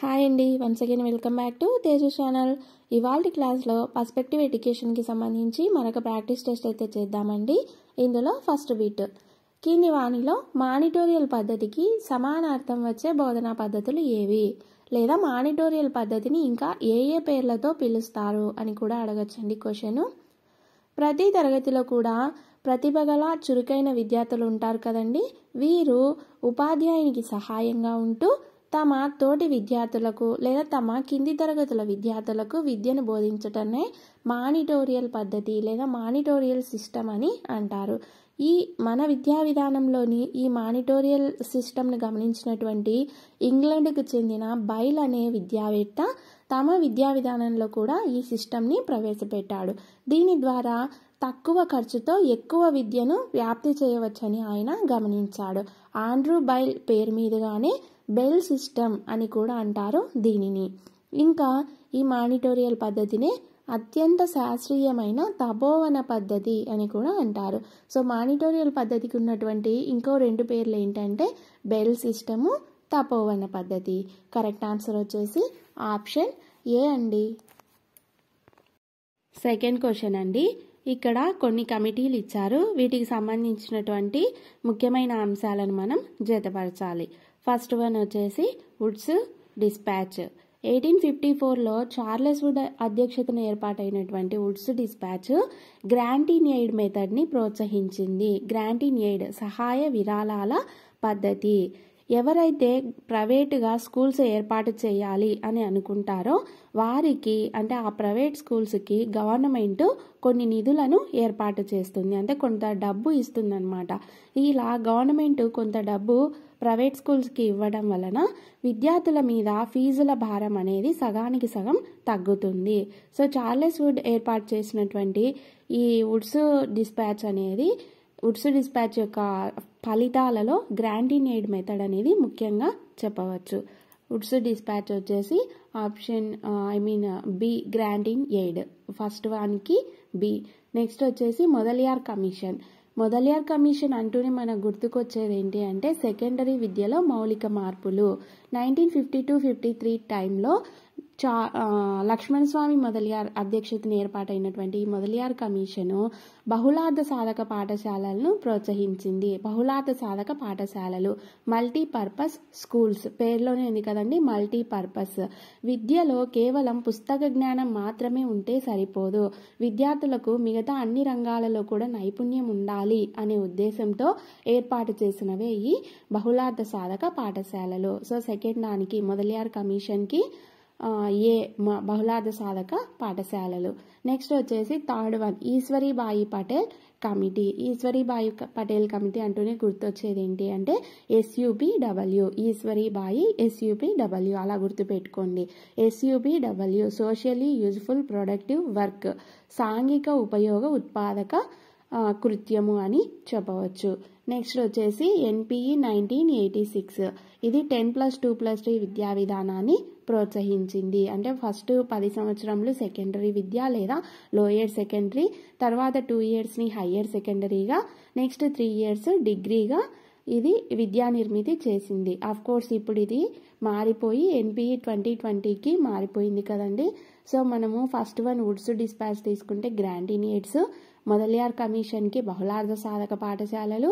Hi అండి, once again welcome back to Teju channel. ఇవాల్టి క్లాస్లో పర్స్పెక్టివ్ ఎడ్యుకేషన్కి సంబంధించి మరొక ప్రాక్టీస్ టెస్ట్ అయితే చేద్దామండి. ఇందులో ఫస్ట్ బిట్, కింది వాణిలో మానిటోరియల్ పద్ధతికి సమానార్థం వచ్చే బోధనా పద్ధతులు ఏవి, లేదా మానిటోరియల్ పద్ధతిని ఇంకా ఏ ఏ పేర్లతో పిలుస్తారు అని కూడా అడగచ్చండి క్వశ్చన్. ప్రతి తరగతిలో కూడా ప్రతిభ గల చురుకైన విద్యార్థులు ఉంటారు కదండి. వీరు ఉపాధ్యాయునికి సహాయంగా ఉంటూ తమ తోటి విద్యార్థులకు లేదా తమ కింది తరగతుల విద్యార్థులకు విద్యను బోధించటమే మానిటోరియల్ పద్ధతి లేదా మానిటోరియల్ సిస్టమ్ అని అంటారు. ఈ మన విద్యా విధానంలోని ఈ మానిటోరియల్ సిస్టమ్ను గమనించినటువంటి ఇంగ్లాండ్కు చెందిన బైల్ అనే విద్యావేత్త తమ విద్యా విధానంలో కూడా ఈ సిస్టమ్ని ప్రవేశపెట్టాడు. దీని ద్వారా తక్కువ ఖర్చుతో ఎక్కువ విద్యను వ్యాప్తి చేయవచ్చని ఆయన గమనించాడు. ఆండ్రూ బైల్ పేరు మీదుగానే బెల్ సిస్టమ్ అని కూడా అంటారు దీనిని. ఇంకా ఈ మానిటోరియల్ పద్ధతిని అత్యంత శాస్త్రీయమైన తపోవన పద్ధతి అని కూడా అంటారు. సో మానిటోరియల్ పద్ధతికి ఉన్నటువంటి ఇంకో రెండు పేర్లు ఏంటంటే బెల్ సిస్టము, తపోవన పద్ధతి. కరెక్ట్ ఆన్సర్ వచ్చేసి ఆప్షన్ ఏ అండి. సెకండ్ క్వశ్చన్ అండి. ఇక్కడ కొన్ని కమిటీలు ఇచ్చారు, వీటికి సంబంధించినటువంటి ముఖ్యమైన అంశాలను మనం జతపరచాలి. ఫస్ట్ వన్ వచ్చేసి వుడ్స్ డిస్పాచ్. 1854లో చార్లెస్ వుడ్ అధ్యక్షతన ఏర్పాటైనటువంటి Wood's dispatch grant in aid మెథడ్ని ప్రోత్సహించింది. గ్రాంట్ ఇన్ ఎయిడ్ సహాయ విరాళాల పద్ధతి. ఎవరైతే ప్రైవేటుగా స్కూల్స్ ఏర్పాటు చేయాలి అని అనుకుంటారో వారికి, అంటే ఆ ప్రైవేట్ స్కూల్స్కి గవర్నమెంట్ కొన్ని నిధులను ఏర్పాటు చేస్తుంది, అంటే కొంత డబ్బు ఇస్తుంది అనమాట. ఇలా గవర్నమెంట్ కొంత డబ్బు ప్రైవేట్ స్కూల్స్కి ఇవ్వడం వలన విద్యార్థుల మీద ఫీజుల భారం అనేది సగానికి సగం తగ్గుతుంది. సో చార్లెస్ వుడ్ ఏర్పాటు చేసినటువంటి ఈ వుడ్స్ డిస్పాచ్ యొక్క ఫలితాలలో గ్రాంట్ ఇన్ ఎయిడ్ మెథడ్ అనేది ముఖ్యంగా చెప్పవచ్చు. వుడ్స్ డిస్పాచ్ వచ్చేసి option B, grant in aid. First వన్కి బి. నెక్స్ట్ వచ్చేసి మొదలియార్ కమిషన్. మొదలియార్ కమిషన్ అంటూనే మనకు గుర్తుకొచ్చేది ఏంటి అంటే సెకండరీ విద్యలో మౌలిక మార్పులు. 1952-53 టైంలో లక్ష్మణస్వామి మొదలియార్ అధ్యక్షతన ఏర్పాటైనటువంటి ఈ మొదలియార్ కమిషను బహుళార్థ సాధక పాఠశాలలను ప్రోత్సహించింది. బహుళార్థ సాధక పాఠశాలలు, మల్టీపర్పస్ స్కూల్స్, పేర్లోనే ఉంది కదండి మల్టీపర్పస్. విద్యలో కేవలం పుస్తక జ్ఞానం మాత్రమే ఉంటే సరిపోదు, విద్యార్థులకు మిగతా అన్ని రంగాలలో కూడా నైపుణ్యం ఉండాలి అనే ఉద్దేశంతో ఏర్పాటు చేసినవే ఈ బహుళార్థ సాధక పాఠశాలలు. సో సెకండ్ దానికి మొదలియార్ కమిషన్కి ఏ బహుళార్థ సాధక పాఠశాలలు. నెక్స్ట్ వచ్చేసి third one Eshwari Bai Patel committee. Eshwari Bai Patel committee అంటూనే గుర్తొచ్చేది ఏంటి అంటే SUPW, ఈశ్వరీబాయి SUPW అలా గుర్తుపెట్టుకోండి. SUPW socially useful productive work, సాంఘిక ఉపయోగ ఉత్పాదక కృత్యము అని చెప్పవచ్చు. నెక్స్ట్ వచ్చేసి NPE 1986. ఇది 10+2+3 విద్యా విధానాన్ని ప్రోత్సహించింది. అంటే ఫస్ట్ 10 సంవత్సరములు సెకండరీ విద్య లేదా లోయర్ సెకండరీ, తర్వాత 2 ఇయర్స్ని హయ్యర్ సెకండరీగా, నెక్స్ట్ 3 ఇయర్స్ డిగ్రీగా ఇది విద్యా నిర్మితి చేసింది. అఫ్ కోర్స్ ఇప్పుడు ఇది మారిపోయి NPE 2020కి మారిపోయింది కదండి. సో మనము ఫస్ట్ వన్ వుడ్స్ డిస్పాచ్ తీసుకుంటే గ్రాంట్ ఇన్ ఎయిడ్స్, మొదలియార్ కమిషన్కి బహుళార్థ సాధక పాఠశాలలు,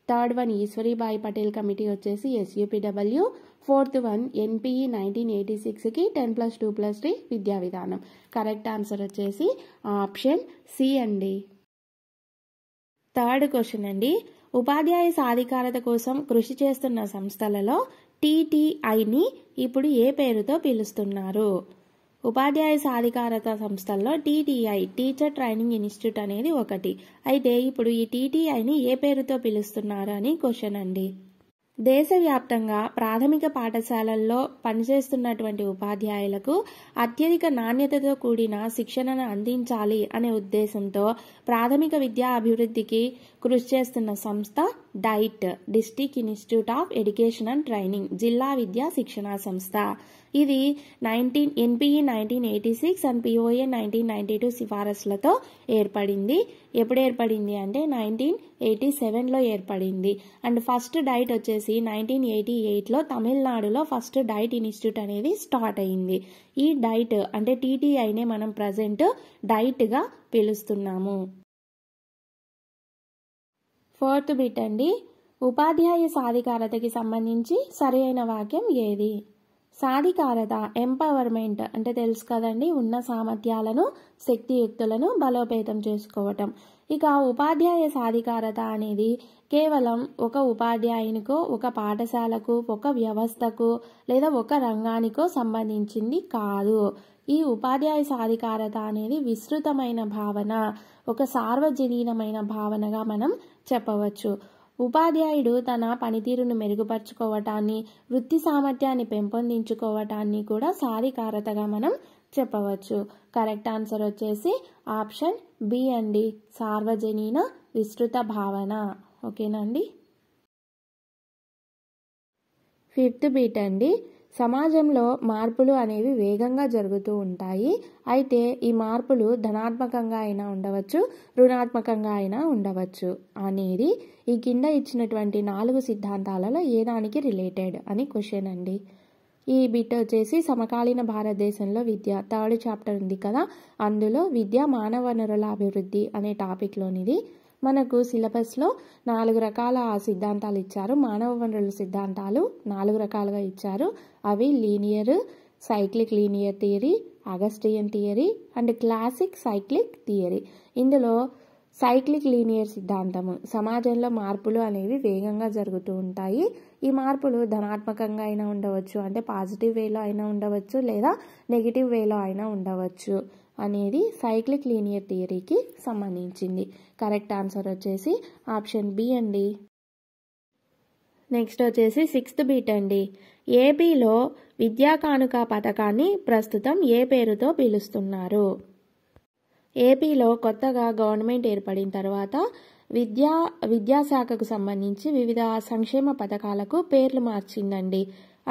third one Eshwari Bai Patel committee వచ్చేసి SUPW, ఫోర్త్ వన్ NPE 1986కి 10+2+3 విద్యా విధానం. కరెక్ట్ ఆన్సర్ వచ్చేసి ఆప్షన్ సి అండి. థర్డ్ క్వశ్చన్ అండి. ఉపాధ్యాయ సాధికారత కోసం కృషి చేస్తున్న సంస్థలలో TTIని ఇప్పుడు ఏ పేరుతో పిలుస్తున్నారు? ఉపాధ్యాయ సాధికారత సంస్థల్లో TTI, టీచర్ ట్రైనింగ్ ఇన్స్టిట్యూట్ అనేది ఒకటి. అయితే ఇప్పుడు ఈ TTIని ఏ పేరుతో పిలుస్తున్నారు అని క్వశ్చన్ అండి. దేశవ్యాప్తంగా ప్రాథమిక పాఠశాలల్లో పనిచేస్తున్నటువంటి ఉపాధ్యాయులకు అత్యధిక నాణ్యతతో కూడిన శిక్షణను అందించాలి అనే ఉద్దేశంతో ప్రాథమిక విద్యా అభివృద్ధికి కృషి చేస్తున్న సంస్థ diet district institute of education and training జిల్లా విద్యా శిక్షణా సంస్థ. ఇది ఎన్పిఈ 1986 అండ్ పిఓఏ 1992 సిఫారసులతో ఏర్పడింది. ఎప్పుడు ఏర్పడింది అంటే 1987లో ఏర్పడింది. అండ్ ఫస్ట్ డైట్ వచ్చేసి 1988లో తమిళనాడులో ఫస్ట్ డైట్ ఇన్స్టిట్యూట్ అనేది స్టార్ట్ అయింది. ఈ డైట్ అంటే టీటీఐనే మనం ప్రజెంట్ డైట్గా పిలుస్తున్నాము. 4th బిట్ అండి, ఉపాధ్యాయ సాధికారతకి సంబంధించి సరి అయిన వాక్యం ఏది? సాధికారత ఎంపవర్మెంట్ అంటే తెలుసు కదండి, ఉన్న సామర్థ్యాలను శక్తియుక్తులను బలోపేతం చేసుకోవటం. ఇక ఉపాధ్యాయ సాధికారత అనేది కేవలం ఒక ఉపాధ్యాయునికో ఒక పాఠశాలకు ఒక వ్యవస్థకు లేదా ఒక రంగానికో సంబంధించింది కాదు. ఈ ఉపాధ్యాయ సాధికారత అనేది విస్తృతమైన భావన, ఒక సార్వజనీనమైన భావనగా మనం చెప్పవచ్చు. ఉపాధ్యాయుడు తన పనితీరును మెరుగుపరుచుకోవటాన్ని, వృత్తి సామర్థ్యాన్ని పెంపొందించుకోవటాన్ని కూడా సాధికారతగా మనం చెప్పవచ్చు. కరెక్ట్ ఆన్సర్ వచ్చేసి ఆప్షన్ బి అండి, సార్వజనీన విస్తృత భావన. ఓకేనండి. 5th బిట్ అండి, సమాజంలో మార్పులు అనేవి వేగంగా జరుగుతూ ఉంటాయి. అయితే ఈ మార్పులు ధనాత్మకంగా అయినా ఉండవచ్చు, రుణాత్మకంగా అయినా ఉండవచ్చు అనేది ఈ కింద ఇచ్చినటువంటి 4 సిద్ధాంతాలలో ఏ దానికి రిలేటెడ్ అని క్వశ్చన్ అండి. ఈ బిట్ వచ్చేసి సమకాలీన భారతదేశంలో విద్య 3rd చాప్టర్ ఉంది కదా, అందులో విద్య మానవ వనరుల అభివృద్ధి అనే టాపిక్లోనిది. మనకు సిలబస్లో 4 రకాల సిద్ధాంతాలు ఇచ్చారు. మానవ వనరుల సిద్ధాంతాలు 4 రకాలుగా ఇచ్చారు. అవి linear, cyclic linear theory, Augustine theory and classic cyclic theory. ఇందులో సైక్లిక్ లీనియర్ సిద్ధాంతము, సమాజంలో మార్పులు అనేవి వేగంగా జరుగుతూ ఉంటాయి. ఈ మార్పులు ధనాత్మకంగా అయినా ఉండవచ్చు, అంటే పాజిటివ్ వేలో అయినా ఉండవచ్చు, లేదా నెగిటివ్ వేలో అయినా ఉండవచ్చు అనేది సైక్లిక్ లీనియర్ థియరీకి సంబంధించింది. కరెక్ట్ ఆన్సర్ వచ్చేసి ఆప్షన్ బి అండి. నెక్స్ట్ వచ్చేసి 6th బిట్ అండి, ఏపీలో విద్యా కానుక పథకాన్ని ప్రస్తుతం ఏ పేరుతో పిలుస్తున్నారు? ఏపీలో కొత్తగా గవర్నమెంట్ ఏర్పడిన తర్వాత విద్యాశాఖకు సంబంధించి వివిధ సంక్షేమ పథకాలకు పేర్లు మార్చిందండి.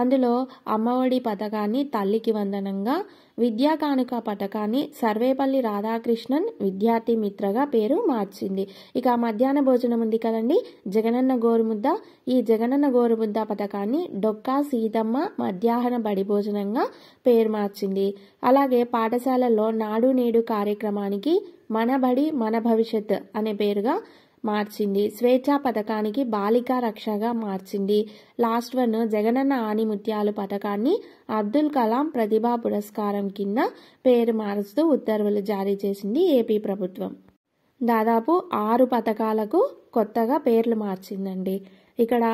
అందులో అమ్మఒడి పథకాన్ని తల్లికి వందనంగా, విద్యా కానుక పథకాన్ని సర్వేపల్లి రాధాకృష్ణన్ విద్యార్థి మిత్రగా పేరు మార్చింది. ఇక మధ్యాహ్న భోజనం ఉంది కదండి, జగనన్న గోరుముద్ద, ఈ జగనన్న గోరుముద్ద పథకాన్ని డొక్కా సీతమ్మ మధ్యాహ్న బడి భోజనంగా పేరు మార్చింది. అలాగే పాఠశాలల్లో నాడు నేడు కార్యక్రమానికి మన బడి మన భవిష్యత్ అనే పేరుగా మార్చింది. స్వేచ్ఛా పథకానికి బాలికా రక్షగా మార్చింది. లాస్ట్ వన్ జగనన్న ఆణిముత్యాలు పథకాన్ని అబ్దుల్ కలాం ప్రతిభా పురస్కారం కింద పేరు మారుస్తూ ఉత్తర్వులు జారీ చేసింది ఏపీ ప్రభుత్వం. దాదాపు 6 పథకాలకు కొత్తగా పేర్లు మార్చిందండి. ఇక్కడ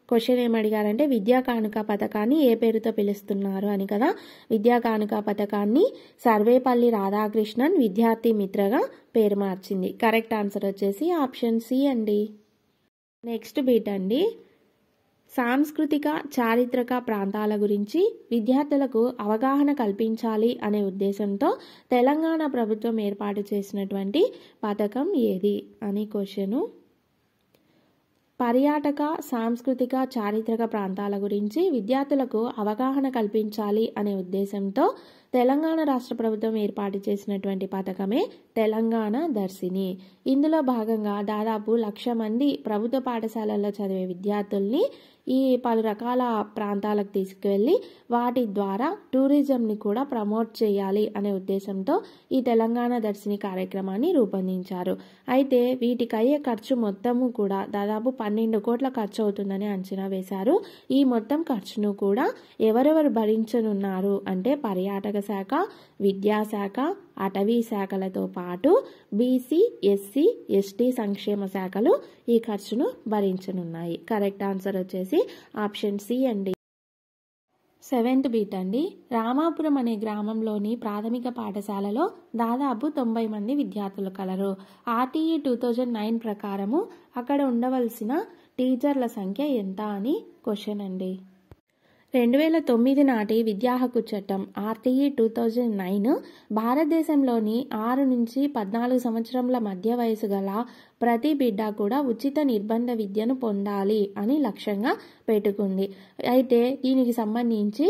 క్వశ్చన్ ఏమడిగారంటే విద్యా కానుక పథకాన్ని ఏ పేరుతో పిలుస్తున్నారు అని కదా. విద్యా కానుక పథకాన్ని సర్వేపల్లి రాధాకృష్ణన్ విద్యార్థి మిత్రగా పేరు మార్చింది. కరెక్ట్ ఆన్సర్ వచ్చేసి ఆప్షన్ సి అండి. నెక్స్ట్ బిట్ అండి, సాంస్కృతిక చారిత్రక ప్రాంతాల గురించి విద్యార్థులకు అవగాహన కల్పించాలి అనే ఉద్దేశంతో తెలంగాణ ప్రభుత్వం ఏర్పాటు చేసినటువంటి పథకం ఏది అని క్వశ్చను. పర్యాటక సాంస్కృతిక చారిత్రక ప్రాంతాల గురించి విద్యార్థులకు అవగాహన కల్పించాలి అనే ఉద్దేశంతో తెలంగాణ రాష్ట్ర ప్రభుత్వం ఏర్పాటు చేసినటువంటి పథకమే తెలంగాణ దర్శిని. ఇందులో భాగంగా దాదాపు 1,00,000 మంది ప్రభుత్వ పాఠశాలల్లో చదివే విద్యార్థుల్ని ఈ పలు రకాల ప్రాంతాలకు తీసుకువెళ్ళి వాటి ద్వారా టూరిజంని కూడా ప్రమోట్ చేయాలి అనే ఉద్దేశంతో ఈ తెలంగాణ దర్శిని కార్యక్రమాన్ని రూపొందించారు. అయితే వీటికి అయ్యే ఖర్చు మొత్తము కూడా దాదాపు 12 కోట్ల ఖర్చు అవుతుందని అంచనా వేశారు. ఈ మొత్తం ఖర్చును కూడా ఎవరెవరు భరించనున్నారు అంటే పర్యాటక శాఖ, విద్యాశాఖ, అటవీ శాఖలతో పాటు బీసీ, ఎస్సీ, ఎస్టీ సంక్షేమ శాఖలు ఈ ఖర్చును భరించనున్నాయి. కరెక్ట్ ఆన్సర్ వచ్చేసి ఆప్షన్ సి అండి. 7th బిట్ అండి, రామాపురం అనే గ్రామంలోని ప్రాథమిక పాఠశాలలో దాదాపు 90 మంది విద్యార్థులు కలరు. ఆర్టీఈ 2009 ప్రకారము అక్కడ ఉండవలసిన టీచర్ల సంఖ్య ఎంత అని క్వశ్చన్ అండి. 2009 నాటి విద్యా హక్కు చట్టం ఆర్టీఈ 2009 భారతదేశంలోని 6 నుంచి 14 సంవత్సరముల మధ్య వయసు గల ప్రతి బిడ్డ కూడా ఉచిత నిర్బంధ విద్యను పొందాలి అని లక్ష్యంగా పెట్టుకుంది. అయితే దీనికి సంబంధించి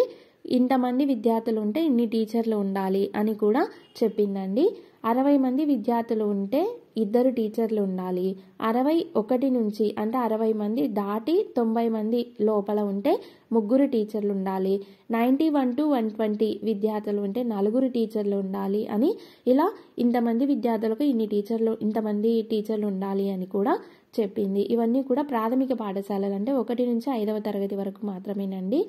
ఇంతమంది విద్యార్థులు ఉంటే ఇన్ని టీచర్లు ఉండాలి అని కూడా చెప్పిందండి. 60 మంది విద్యార్థులు ఉంటే 2 టీచర్లు ఉండాలి. 61 నుంచి అంటే 60 మంది దాటి 90 మంది లోపల ఉంటే 3 టీచర్లు ఉండాలి. 91 to 120 విద్యార్థులు ఉంటే 4 టీచర్లు ఉండాలి అని, ఇలా ఇంతమంది విద్యార్థులకు ఇంతమంది టీచర్లు ఉండాలి అని కూడా చెప్పింది. ఇవన్నీ కూడా ప్రాథమిక పాఠశాలలు అంటే 1 నుంచి 5వ తరగతి వరకు మాత్రమేనండి.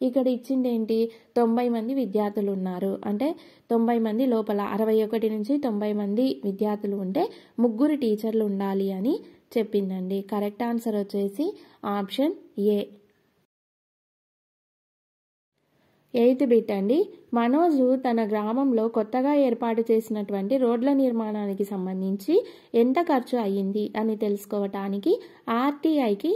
ఇక్కడ ఇచ్చింది ఏంటి, 90 మంది విద్యార్థులు ఉన్నారు అంటే 90 మంది లోపల 61 నుంచి 90 మంది విద్యార్థులు ఉంటే 3 టీచర్లు ఉండాలి అని చెప్పిందండి. కరెక్ట్ ఆన్సర్ వచ్చేసి ఆప్షన్ ఏ. 8th బిట్ అండి. మనోజు తన గ్రామంలో కొత్తగా ఏర్పాటు చేసినటువంటి రోడ్ల నిర్మాణానికి సంబంధించి ఎంత ఖర్చు అయ్యింది అని తెలుసుకోవటానికి ఆర్టీఐకి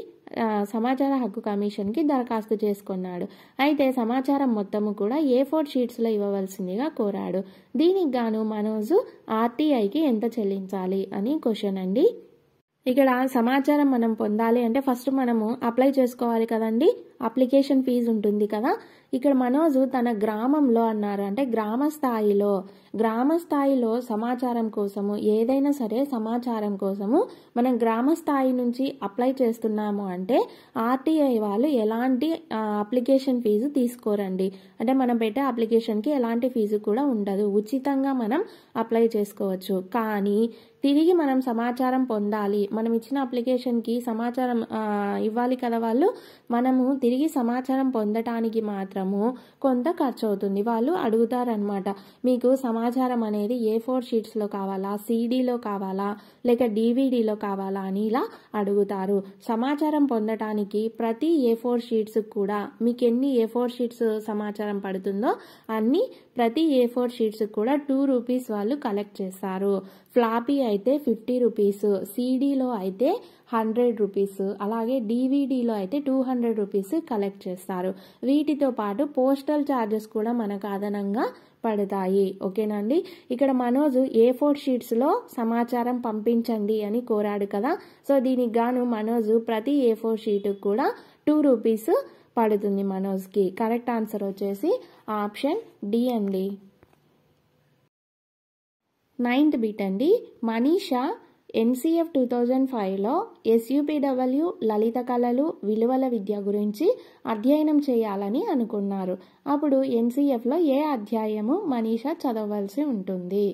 సమాచార హక్కు కమిషన్కి దరఖాస్తు చేసుకున్నాడు. అయితే సమాచారం మొత్తము కూడా A4 షీట్స్లో ఇవ్వవలసిందిగా కోరాడు. దీనికి గాను మనోజు ఆర్టీఐకి ఎంత చెల్లించాలి అని క్వశ్చన్ అండి. ఇక్కడ సమాచారం మనం పొందాలి అంటే ఫస్ట్ మనము అప్లై చేసుకోవాలి కదండి, అప్లికేషన్ ఫీజు ఉంటుంది కదా. ఇక్కడ మనోజు తన గ్రామంలో అన్నారు అంటే గ్రామ స్థాయిలో సమాచారం కోసము, ఏదైనా సరే సమాచారం కోసము మనం గ్రామ స్థాయి నుంచి అప్లై చేస్తున్నాము అంటే ఆర్టీఐ వాళ్ళు ఎలాంటి అప్లికేషన్ ఫీజు తీసుకోరండి. అంటే మనం పెట్టే అప్లికేషన్కి ఎలాంటి ఫీజు కూడా ఉండదు, ఉచితంగా మనం అప్లై చేసుకోవచ్చు. కానీ తిరిగి మనం సమాచారం పొందాలి, మనం ఇచ్చిన అప్లికేషన్కి సమాచారం ఇవ్వాలి కదా వాళ్ళు, మనము తిరిగి సమాచారం పొందటానికి మాత్రము కొంత ఖర్చు అవుతుంది. వాళ్ళు అడుగుతారనమాట, మీకు సమాచారం అనేది A4 షీట్స్లో కావాలా, CDలో కావాలా, లేక DVDలో కావాలా అని ఇలా అడుగుతారు. సమాచారం పొందటానికి ప్రతి A4 షీట్స్ కూడా మీకు ఎన్ని A4 షీట్స్ సమాచారం పడుతుందో అన్ని ప్రతి A4 షీట్స్ కూడా 2 రూపీస్ వాళ్ళు కలెక్ట్ చేస్తారు. ఫ్లాపీ అయితే 50 రూపీస్, CDలో అయితే 100 రూపీస్, అలాగే DVDలో అయితే 200 రూపీస్ కలెక్ట్ చేస్తారు. వీటితో పాటు పోస్టల్ ఛార్జెస్ కూడా మనకు అదనంగా పడతాయి. ఓకేనండి. ఇక్కడ మనోజు A4 షీట్స్లో సమాచారం పంపించండి అని కోరాడు కదా. సో దీనికి గాను మనోజు ప్రతి A4 షీట్ కూడా 2 రూపీస్ పడుతుంది మనోజ్కి. కరెక్ట్ ఆన్సర్ వచ్చేసి ఆప్షన్ డి అండి. 9th బిట్ అండి. మనీషా NCF 2005లో SUPW లలిత కళలు విలువల విద్య గురించి అధ్యయనం చేయాలని అనుకున్నారు. అప్పుడు NCFలో ఏ అధ్యాయము మనీషా చదవవలసి ఉంటుంది?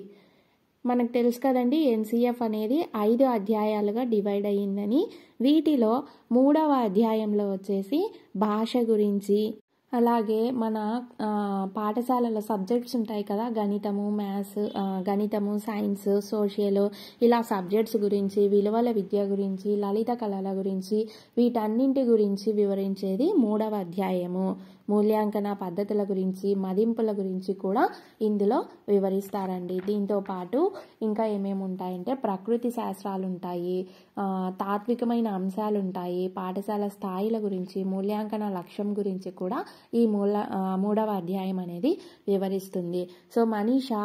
మనకు తెలుసు కదండి, NCF అనేది 5 అధ్యాయాలుగా డివైడ్ అయ్యిందని. వీటిలో 3వ అధ్యాయంలో వచ్చేసి భాష గురించి, అలాగే మన పాఠశాలలో సబ్జెక్ట్స్ ఉంటాయి కదా, గణితము, సైన్స్, సోషల్, ఇలా సబ్జెక్ట్స్ గురించి, విలువల విద్య గురించి, లలిత కళల గురించి, వీటన్నింటి గురించి వివరించేది 3వ అధ్యాయము. మూల్యాంకన పద్ధతుల గురించి, మదింపుల గురించి కూడా ఇందులో వివరిస్తారండి. దీంతో పాటు ఇంకా ఏమేమి ఉంటాయంటే ప్రకృతి శాస్త్రాలు ఉంటాయి, తాత్వికమైన అంశాలు ఉంటాయి, పాఠశాల స్థాయిల గురించి, మూల్యాంకన లక్ష్యం గురించి కూడా ఈ 3వ అధ్యాయం అనేది వివరిస్తుంది. సో మనీషా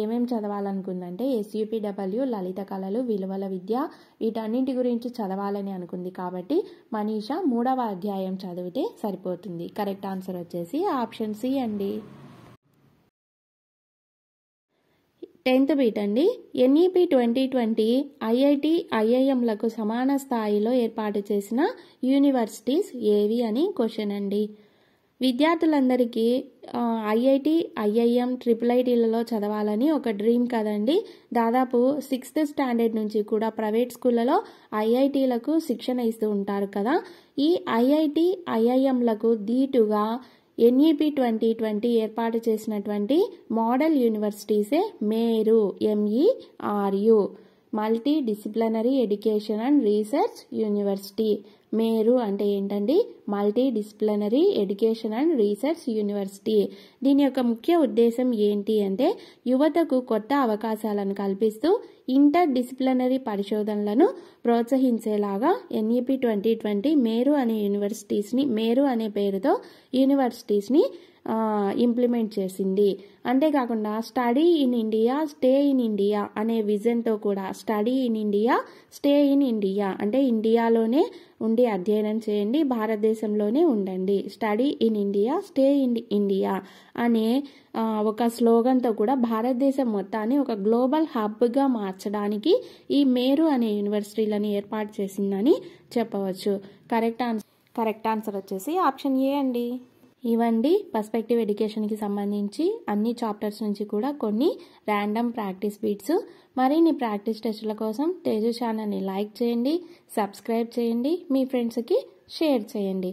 ఏమేమి చదవాలనుకుందంటే SUPW లలిత కళలు విలువల విద్య వీటన్నింటి గురించి చదవాలని అనుకుంది. కాబట్టి మనీషా 3వ అధ్యాయం చదివితే సరిపోతుంది. కరెక్ట్ ఆన్సర్ వచ్చేసి ఆప్షన్ సి అండి. 10th బిట్ అండి. NEP 2020 IIT IIMలకు సమాన స్థాయిలో ఏర్పాటు చేసిన యూనివర్సిటీస్ ఏవి అని క్వశ్చన్ అండి. విద్యార్థులందరికీ IIT IIM IIITలలో చదవాలని ఒక డ్రీమ్ కదండి. దాదాపు 6th స్టాండర్డ్ నుంచి కూడా ప్రైవేట్ స్కూళ్ళలో IITలకు శిక్షణ ఇస్తూ ఉంటారు కదా. ఈ IIT IIMలకు దీటుగా NEP 2020 ఏర్పాటు చేసినటువంటి మోడల్ యూనివర్సిటీసే MERU multi disciplinary education and research university. MERU అంటే ఏంటండి? Multi disciplinary education and research university. దీని యొక్క ముఖ్య ఉద్దేశం ఏంటి అంటే యువతకు కొత్త అవకాశాలను కల్పిస్తూ ఇంటర్ డిసిప్లినరీ పరిశోధనలను ప్రోత్సహించేలాగా NEP 2020 మేరు అనే యూనివర్సిటీస్ని, మేరు అనే పేరుతో యూనివర్సిటీస్ని ఇంప్లిమెంట్ చేసింది. అంతేకాకుండా study in India, stay in India అనే విజన్తో కూడా study in India, stay in India అంటే ఇండియాలోనే ఉండి అధ్యయనం చేయండి, భారతదేశంలోనే ఉండండి. Study in India, stay in India అనే ఒక స్లోగన్తో కూడా భారతదేశం మొత్తాన్ని ఒక గ్లోబల్ హబ్గా మార్చడానికి ఈ మేరు అనే యూనివర్సిటీలను ఏర్పాటు చేసిందని చెప్పవచ్చు. కరెక్ట్ ఆన్సర్ వచ్చేసి ఆప్షన్ ఏ అండి. ఇవండి పర్స్పెక్టివ్ ఎడ్యుకేషన్కి సంబంధించి అన్ని చాప్టర్స్ నుంచి కూడా కొన్ని ర్యాండమ్ ప్రాక్టీస్ బీట్స్. మరిన్ని ప్రాక్టీస్ టెస్టుల కోసం తేజు ఛానల్ని లైక్ చేయండి, సబ్స్క్రైబ్ చేయండి, మీ ఫ్రెండ్స్కి షేర్ చేయండి.